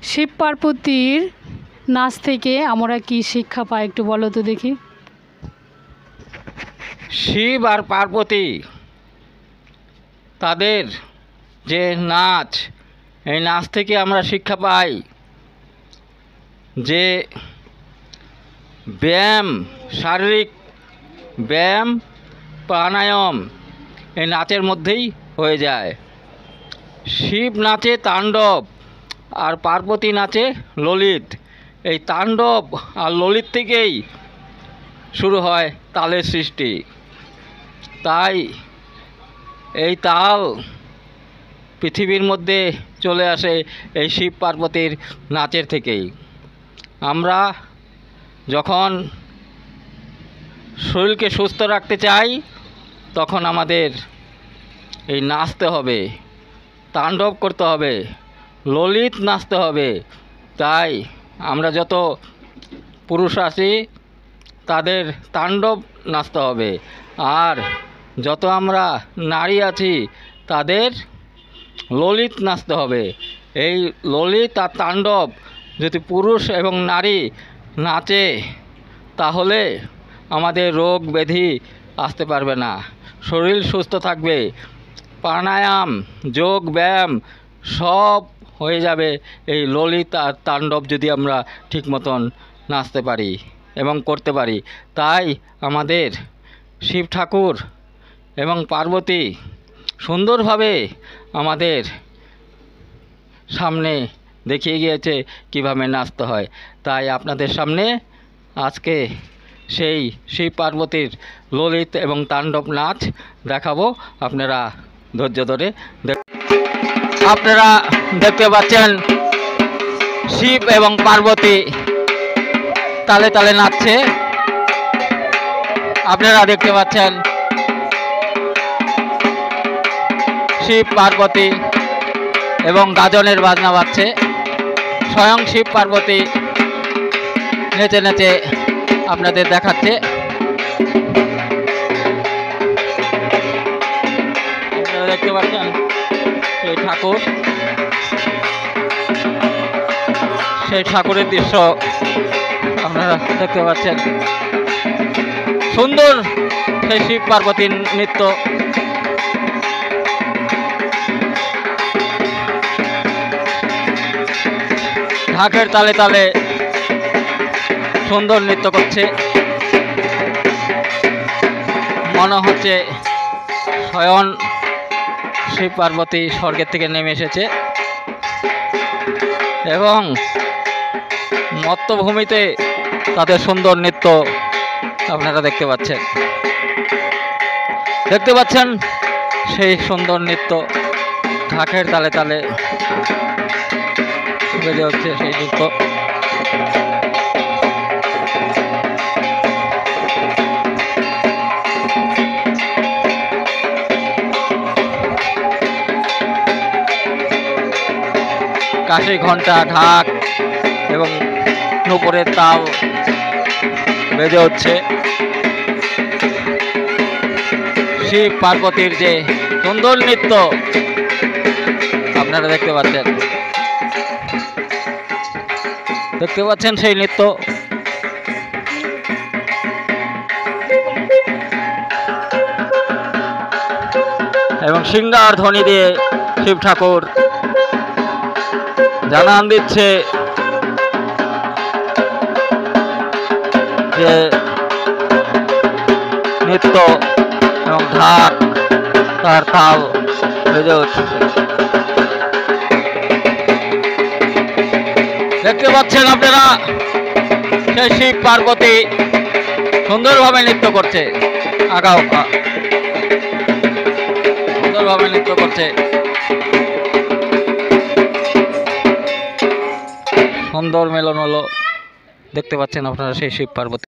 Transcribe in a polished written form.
শিব পার্বতীর নাচ থেকে আমরা কি শিক্ষা পাই একটু বলো তো দেখি। শিব আর পার্বতী তাদের যে নাচ, এই নাচ থেকে আমরা শিক্ষা পাই যে ব্যায়াম, শারীরিক ব্যায়াম, প্রাণায়াম এই নাচের মধ্যেই হয়ে যায়। শিব নাচে তাণ্ডব আর পার্বতী নাচে ললিত। এই তাণ্ডব আর ললিত থেকেই শুরু হয় তালের সৃষ্টি। তাই এই তাল পৃথিবীর মধ্যে চলে আসে এই শিব পার্বতীর নাচের থেকেই। আমরা যখন শরীরকে সুস্থ রাখতে চাই তখন আমাদের এই নাচতে হবে, তাণ্ডব করতে হবে, ললিত নাচতে হবে। তাই আমরা যত পুরুষ আছি তাদের তাণ্ডব নাচতে হবে, আর যত আমরা নারী আছি তাদের ললিত নাচতে হবে। এই ললিত আর তাণ্ডব যদি পুরুষ এবং নারী নাচে তাহলে আমাদের রোগ ব্যাধি আসতে পারবে না, শরীর সুস্থ থাকবে। প্রাণায়াম, যোগ, ব্যায়াম সব হয়ে যাবে এই ললিত আর তাণ্ডব যদি আমরা ঠিক মতন নাচতে পারি এবং করতে পারি। তাই আমাদের শিব ঠাকুর এবং পার্বতী সুন্দরভাবে আমাদের সামনে দেখিয়ে গিয়েছে কীভাবে নাচতে হয়। তাই আপনাদের সামনে আজকে সেই শিব পার্বতীর ললিত এবং তাণ্ডব নাচ দেখাবো। আপনারা ধৈর্য ধরে আপনারা দেখতে পাচ্ছেন শিব এবং পার্বতী তালে তালে নাচছে। আপনারা দেখতে পাচ্ছেন শিব পার্বতী এবং গাজনের বাজনা বাজছে। স্বয়ং শিব পার্বতী নেচে নেচে আপনাদের দেখাচ্ছে। আপনারা দেখতে পাচ্ছেন সেই ঠাকুর, সেই ঠাকুরের দৃশ্য আপনারা দেখতে পাচ্ছেন। সুন্দর সেই শিব পার্বতীর নৃত্য। ঢাকের তালে তালে সুন্দর নৃত্য করছে। মনে হচ্ছে স্বয়ং শিব পার্বতী স্বর্গের থেকে নেমে এসেছে এবং মত্তভূমিতে তাদের সুন্দর নৃত্য আপনারা দেখতে পাচ্ছেন। দেখতে পাচ্ছেন সেই সুন্দর নৃত্য ঢাকের তালে তালে বেজে হচ্ছে সেই নৃত্য। কাশি ঘণ্টা, ঢাক এবং নূপুরের তাল বেজে হচ্ছে। শিব পার্বতীর যে সুন্দর নৃত্য আপনারা দেখতে পাচ্ছেন, দেখতে পাচ্ছেন সেই নৃত্য। এবং সিংহার ধ্বনি দিয়ে শিব ঠাকুর জানান দিচ্ছে যে নৃত্য এবং ঢাক তার তাল বেজে উঠছে। দেখতে পাচ্ছেন আপনারা সেই শিব পার্বতী সুন্দরভাবে নৃত্য করছে, আগা ওকা সুন্দরভাবে নৃত্য করছে। সুন্দর মেলন হলো, দেখতে পাচ্ছেন আপনারা সেই শিব পার্বতী।